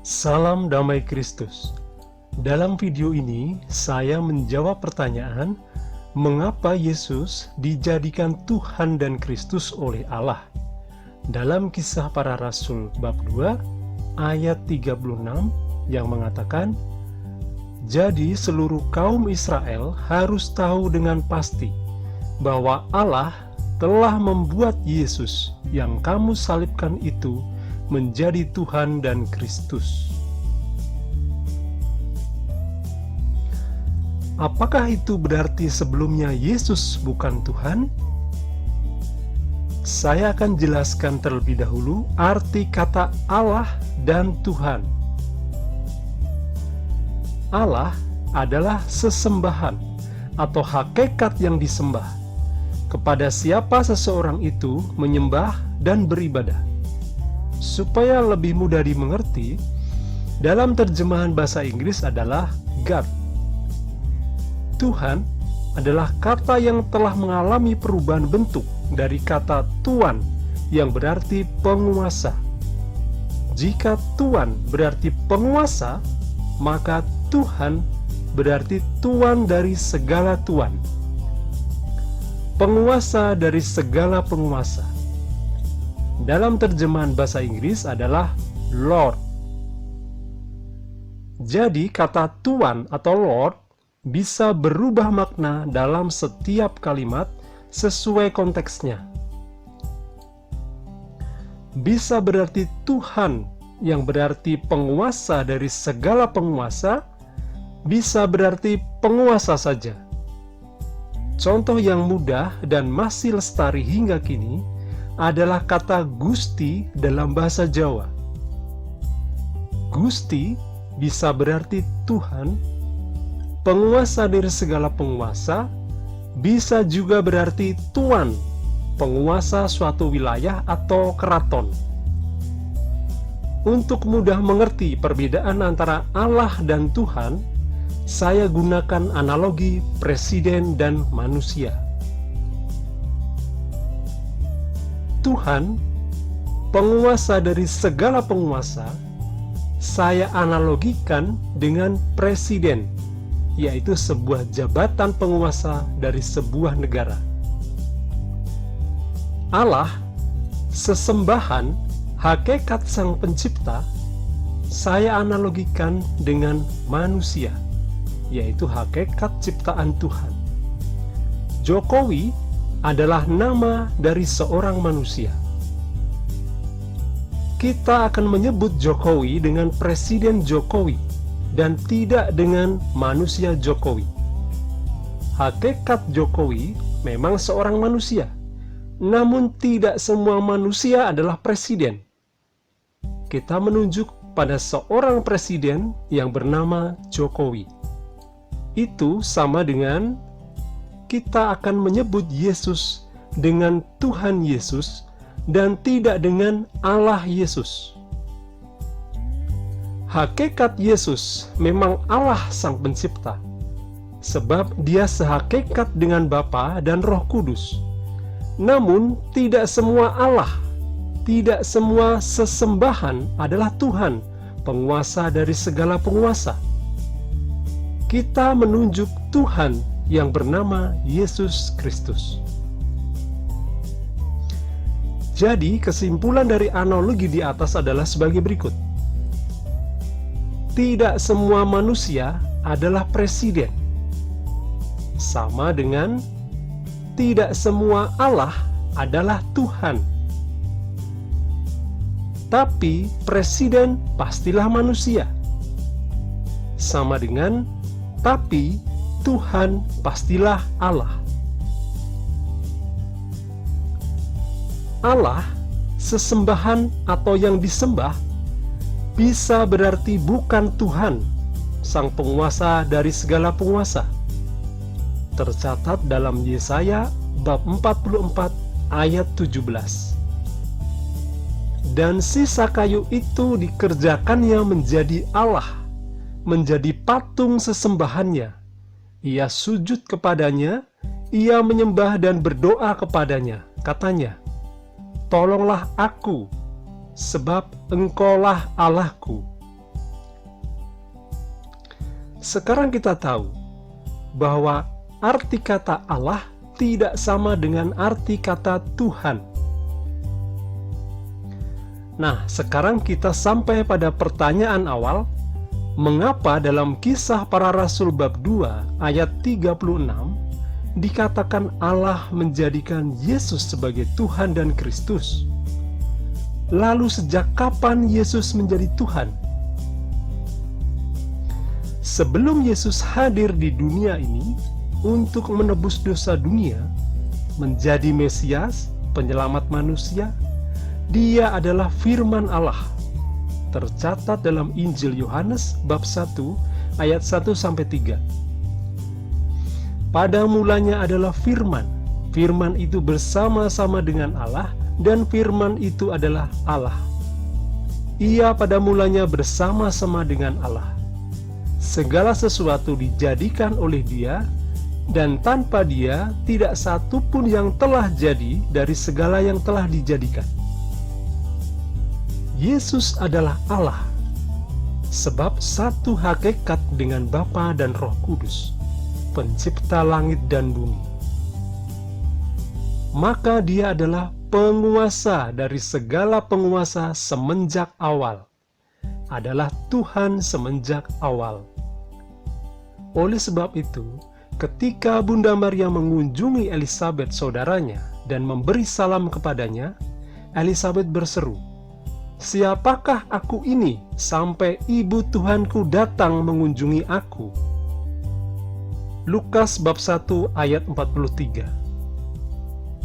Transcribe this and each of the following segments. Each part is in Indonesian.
Salam damai Kristus. Dalam video ini, saya menjawab pertanyaan, mengapa Yesus dijadikan Tuhan dan Kristus oleh Allah? Dalam Kisah Para Rasul bab 2, ayat 36 yang mengatakan, "Jadi seluruh kaum Israel harus tahu dengan pasti bahwa Allah telah membuat Yesus yang kamu salibkan itu menjadi Tuhan dan Kristus." Apakah itu berarti sebelumnya Yesus bukan Tuhan? Saya akan jelaskan terlebih dahulu arti kata Allah dan Tuhan. Allah adalah sesembahan atau hakikat yang disembah, kepada siapa seseorang itu menyembah dan beribadah. Supaya lebih mudah dimengerti, dalam terjemahan bahasa Inggris adalah God. Tuhan adalah kata yang telah mengalami perubahan bentuk dari kata Tuan yang berarti penguasa. Jika Tuan berarti penguasa, maka Tuhan berarti Tuan dari segala Tuan, penguasa dari segala penguasa. Dalam terjemahan bahasa Inggris adalah Lord. Jadi kata Tuan atau Lord bisa berubah makna dalam setiap kalimat sesuai konteksnya. Bisa berarti Tuhan yang berarti penguasa dari segala penguasa, bisa berarti penguasa saja. Contoh yang mudah dan masih lestari hingga kini adalah kata Gusti dalam bahasa Jawa. Gusti bisa berarti Tuhan, penguasa dari segala penguasa, bisa juga berarti Tuan, penguasa suatu wilayah atau keraton. Untuk mudah mengerti perbedaan antara Allah dan Tuhan, saya gunakan analogi presiden dan manusia. Tuhan, penguasa dari segala penguasa, saya analogikan dengan presiden, yaitu sebuah jabatan penguasa dari sebuah negara. Allah, sesembahan, hakikat Sang Pencipta, saya analogikan dengan manusia, yaitu hakikat ciptaan Tuhan. Jokowi adalah nama dari seorang manusia. Kita akan menyebut Jokowi dengan Presiden Jokowi dan tidak dengan manusia Jokowi. Hakikat Jokowi memang seorang manusia, namun tidak semua manusia adalah presiden. Kita menunjuk pada seorang presiden yang bernama Jokowi. Itu sama dengan kita akan menyebut Yesus dengan Tuhan Yesus dan tidak dengan Allah Yesus. Hakikat Yesus memang Allah Sang Pencipta, sebab Dia sehakikat dengan Bapa dan Roh Kudus. Namun tidak semua Allah, tidak semua sesembahan adalah Tuhan, penguasa dari segala penguasa. Kita menunjuk Tuhan yang bernama Yesus Kristus. Jadi, kesimpulan dari analogi di atas adalah sebagai berikut. Tidak semua manusia adalah presiden. Sama dengan tidak semua Allah adalah Tuhan. Tapi presiden pastilah manusia. Sama dengan tapi Tuhan pastilah Allah. Allah, sesembahan atau yang disembah, bisa berarti bukan Tuhan, Sang Penguasa dari segala penguasa. Tercatat dalam Yesaya bab 44 ayat 17. Dan sisa kayu itu dikerjakannya menjadi Allah, menjadi patung sesembahannya. Ia sujud kepadanya, ia menyembah dan berdoa kepadanya. Katanya, "Tolonglah aku, sebab Engkaulah Allahku, Sekarang kita tahu bahwa arti kata Allah tidak sama dengan arti kata Tuhan. Nah, sekarang kita sampai pada pertanyaan awal, mengapa dalam Kisah Para Rasul bab 2 ayat 36 dikatakan Allah menjadikan Yesus sebagai Tuhan dan Kristus? Lalu sejak kapan Yesus menjadi Tuhan? Sebelum Yesus hadir di dunia ini untuk menebus dosa dunia, menjadi Mesias, penyelamat manusia, Dia adalah firman Allah. Tercatat dalam Injil Yohanes bab 1 ayat 1-3. Pada mulanya adalah firman. Firman itu bersama-sama dengan Allah, dan firman itu adalah Allah. Ia pada mulanya bersama-sama dengan Allah. Segala sesuatu dijadikan oleh Dia, dan tanpa Dia tidak satu pun yang telah jadi dari segala yang telah dijadikan. Yesus adalah Allah, sebab satu hakikat dengan Bapa dan Roh Kudus, pencipta langit dan bumi. Maka Dia adalah penguasa dari segala penguasa semenjak awal, adalah Tuhan semenjak awal. Oleh sebab itu, ketika Bunda Maria mengunjungi Elisabet saudaranya dan memberi salam kepadanya, Elisabet berseru, "Siapakah aku ini sampai ibu Tuhanku datang mengunjungi aku?" Lukas bab 1 ayat 43.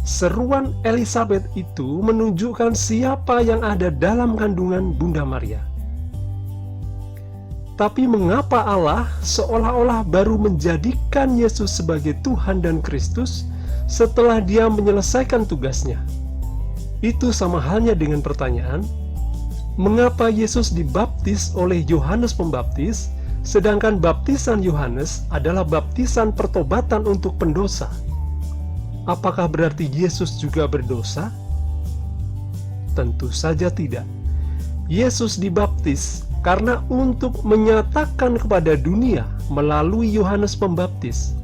Seruan Elisabet itu menunjukkan siapa yang ada dalam kandungan Bunda Maria. Tapi mengapa Allah seolah-olah baru menjadikan Yesus sebagai Tuhan dan Kristus setelah Dia menyelesaikan tugasnya? Itu sama halnya dengan pertanyaan, mengapa Yesus dibaptis oleh Yohanes Pembaptis, sedangkan baptisan Yohanes adalah baptisan pertobatan untuk pendosa? Apakah berarti Yesus juga berdosa? Tentu saja tidak. Yesus dibaptis karena untuk menyatakan kepada dunia melalui Yohanes Pembaptis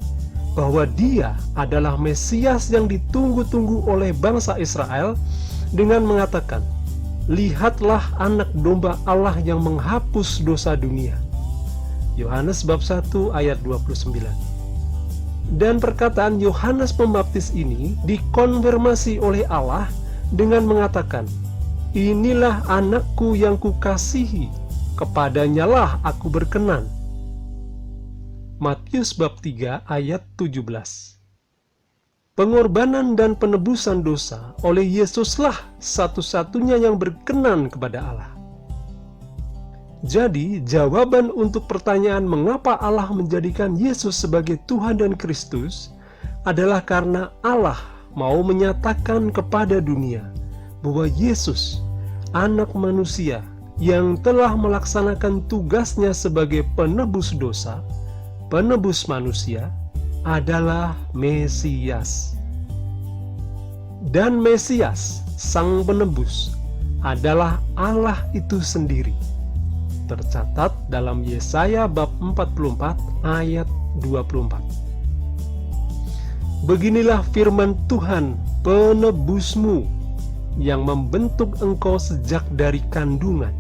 bahwa Dia adalah Mesias yang ditunggu-tunggu oleh bangsa Israel, dengan mengatakan, "Lihatlah anak domba Allah yang menghapus dosa dunia." Yohanes bab 1 ayat 29. Dan perkataan Yohanes Pembaptis ini dikonfirmasi oleh Allah dengan mengatakan, "Inilah anakku yang kukasihi, kepadanyalah aku berkenan." Matius bab 3 ayat 17. Pengorbanan dan penebusan dosa oleh Yesuslah satu-satunya yang berkenan kepada Allah. Jadi, jawaban untuk pertanyaan mengapa Allah menjadikan Yesus sebagai Tuhan dan Kristus adalah karena Allah mau menyatakan kepada dunia bahwa Yesus, anak manusia yang telah melaksanakan tugasnya sebagai penebus dosa, penebus manusia, adalah Mesias. Dan Mesias, Sang Penebus, adalah Allah itu sendiri. Tercatat dalam Yesaya bab 44 ayat 24. Beginilah firman Tuhan, penebusmu, yang membentuk engkau sejak dari kandungan.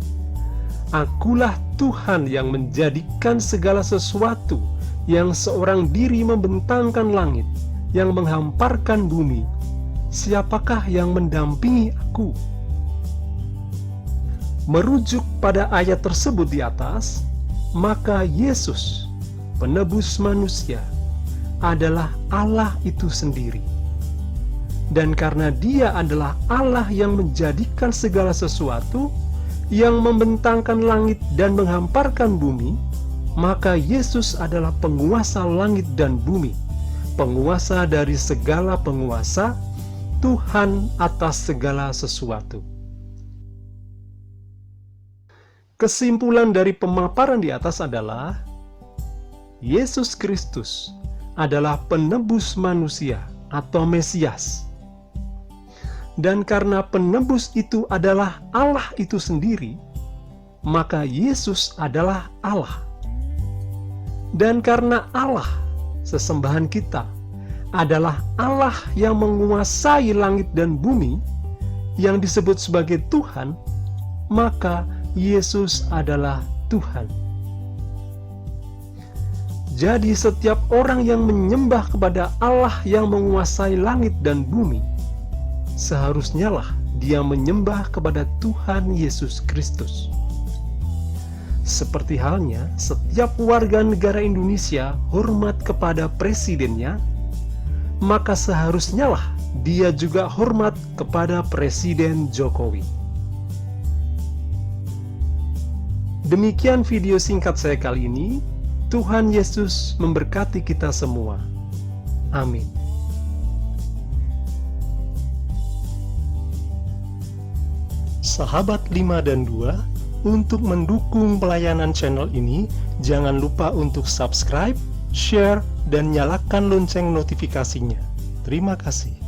Akulah Tuhan yang menjadikan segala sesuatu, yang seorang diri membentangkan langit, yang menghamparkan bumi. Siapakah yang mendampingi aku? Merujuk pada ayat tersebut di atas, maka Yesus, penebus manusia, adalah Allah itu sendiri. Dan karena Dia adalah Allah yang menjadikan segala sesuatu, yang membentangkan langit dan menghamparkan bumi, maka Yesus adalah penguasa langit dan bumi, penguasa dari segala penguasa, Tuhan atas segala sesuatu. Kesimpulan dari pemaparan di atas adalah Yesus Kristus adalah penebus manusia atau Mesias. Dan karena penebus itu adalah Allah itu sendiri, maka Yesus adalah Allah. Dan karena Allah, sesembahan kita, adalah Allah yang menguasai langit dan bumi, yang disebut sebagai Tuhan, maka Yesus adalah Tuhan. Jadi setiap orang yang menyembah kepada Allah yang menguasai langit dan bumi, seharusnya lah dia menyembah kepada Tuhan Yesus Kristus. Seperti halnya setiap warga negara Indonesia hormat kepada presidennya, maka seharusnya lah dia juga hormat kepada Presiden Jokowi. Demikian video singkat saya kali ini. Tuhan Yesus memberkati kita semua. Amin. Sahabat 5 dan 2, untuk mendukung pelayanan channel ini, jangan lupa untuk subscribe, share, dan nyalakan lonceng notifikasinya. Terima kasih.